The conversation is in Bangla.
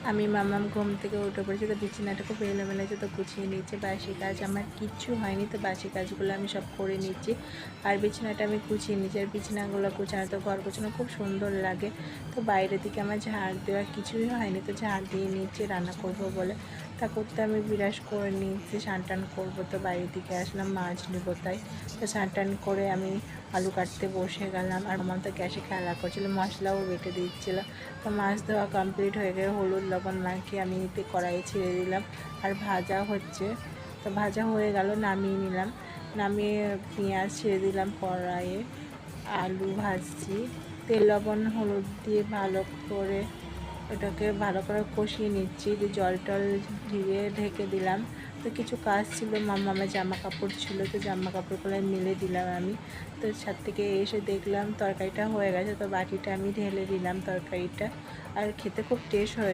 আমি মামাম ঘুম থেকে উঠে পড়েছি, তো বিছানাটা খুব এলোমেলো তো গুছিয়ে নিচ্ছি। বাসি কাজ আমার কিচ্ছু হয়নি, তো বাসি কাজগুলো আমি সব করে নিচ্ছি। আর বিছানাটা আমি গুছিয়ে নিচ্ছি। আর বিছানাগুলো গুছানো, তো ঘর গোছানো খুব সুন্দর লাগে। তো বাইরের দিকে আমার ঝাড় দেওয়া কিছুই হয়নি, তো ঝাড় দিয়ে নিচ্ছি রান্না করব বলে। তা করতে আমি বিরাস করে নিচ্ছি, স্নান টান করবো। তো বাইরের দিকে আসলাম মাছ নেবো তাই। তো স্নান টান করে আমি আলু কাটতে বসে গেলাম। আর মামা তো গ্যাসে খেলা করছিলো, মশলাও বেটে দিচ্ছিলো। তো মাছ ধোয়া কমপ্লিট হয়ে গেলে হলুদ লবণ মাখিয়ে আমি এতে কড়াইয়ে ছেড়ে দিলাম। আর ভাজা হচ্ছে, তো ভাজা হয়ে গেল, নামিয়ে নিলাম। নামিয়ে পেঁয়াজ ছেড়ে দিলাম কড়াইয়ে, আলু ভাজছি। তেল লবণ হলুদ দিয়ে ভালো করে এটাকে ভালো করে কষিয়ে নিচ্ছি। দিয়ে জল টল দিয়ে ঢেকে দিলাম। তো কিছু কাজ ছিল, মামার জামা কাপড় ছিল, তো জামা কাপড়গুলো মেলে দিলাম আমি। তো ছাদ থেকে এসে দেখলাম তরকারিটা হয়ে গেছে, তো বাটিটা আমি ঢেলে দিলাম তরকারিটা। আর খেতে খুব টেস্ট হয়ে